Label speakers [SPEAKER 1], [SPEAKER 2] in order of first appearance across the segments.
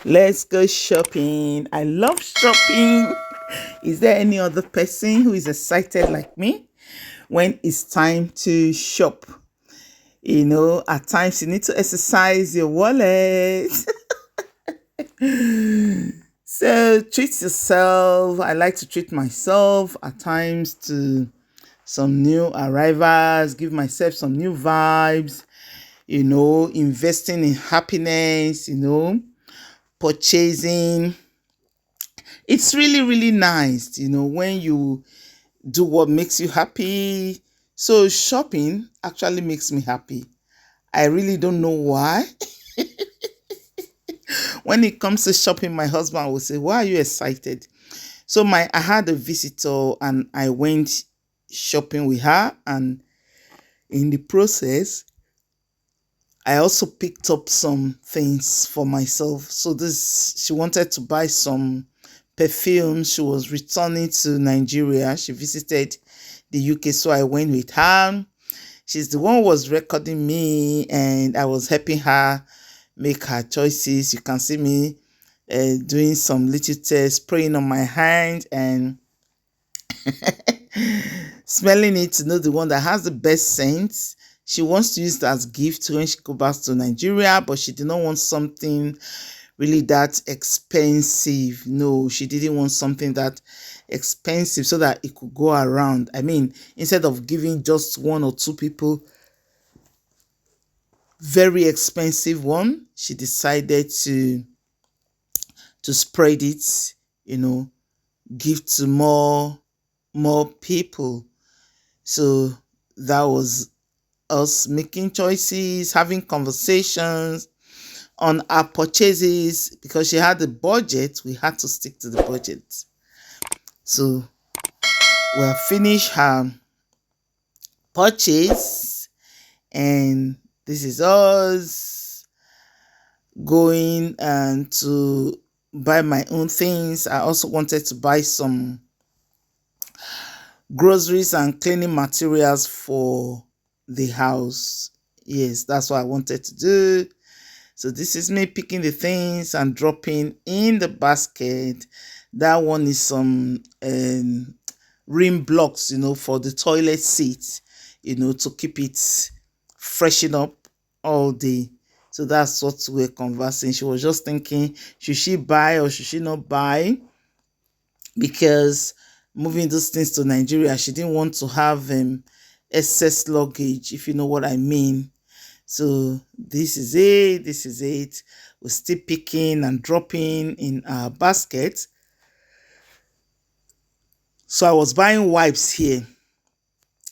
[SPEAKER 1] Let's go shopping. I love shopping. Is there any other person who is excited like me when it's time to shop? At times you need to exercise your wallet. So treat yourself. I like to treat myself at times to some new arrivals, give myself some new vibes, investing in happiness, purchasing. It's really, really nice, when you do what makes you happy. So shopping actually makes me happy. I really don't know why. When it comes to shopping, my husband will say, "Why are you excited?" So I had a visitor and I went shopping with her, and in the process I also picked up some things for myself. So she wanted to buy some perfume. She was returning to Nigeria. She visited the UK, so I went with her. She's the one who was recording me, and I was helping her make her choices. You can see me doing some little tests, spraying on my hand and smelling it to know the one that has the best scent. She wants to use it as gift when she goes back to Nigeria, but she did not want something really that expensive. No, she didn't want something that expensive so that it could go around. I mean, instead of giving just one or two people very expensive one, she decided to spread it, give to more people. So that was us making choices, having conversations on our purchases. Because she had a budget, we had to stick to the budget. So we have finished her purchase, and this is us going and to buy my own things. I also wanted to buy some groceries and cleaning materials for the house. Yes, that's what I wanted to do. So this is me picking the things and dropping in the basket. That one is some rim blocks, for the toilet seat, to keep it freshen up all day. So that's what we're conversing. She was just thinking, should she buy or should she not buy? Because moving those things to Nigeria, she didn't want to have excess luggage, if you know what I mean. So this is it. This is it. We're still picking and dropping in our basket. So I was buying wipes here.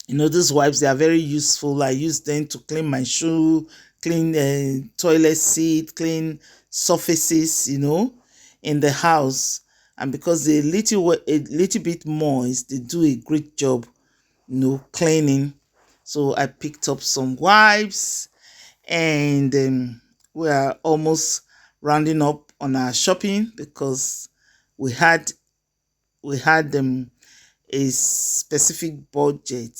[SPEAKER 1] These wipes, they are very useful. I use them to clean my shoe, clean toilet seat, clean surfaces, in the house. And because they're a little bit moist, they do a great job, cleaning. So I picked up some wipes, and we are almost rounding up on our shopping because we had a specific budget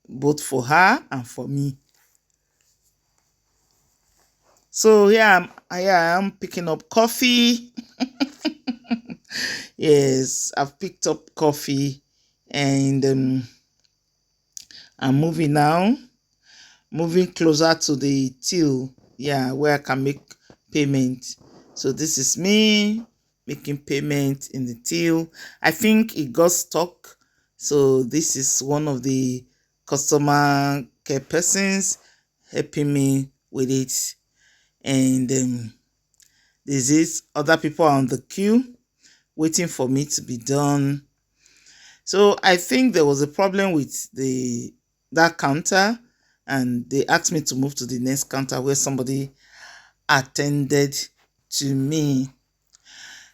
[SPEAKER 1] both for her and for me. So I am picking up coffee. Yes, I've picked up coffee, and I'm moving now, moving closer to the till, where I can make payment. So this is me making payment in the till. I think it got stuck, so this is one of the customer care persons helping me with it. And this is other people on the queue waiting for me to be done. So I think there was a problem with that counter, and they asked me to move to the next counter where somebody attended to me.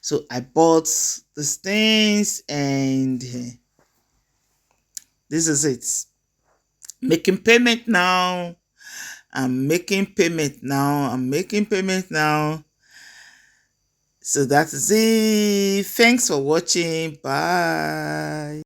[SPEAKER 1] So I bought these things, and this is it. Making payment now. I'm making payment now. I'm making payment now. So that is it. Thanks for watching. Bye.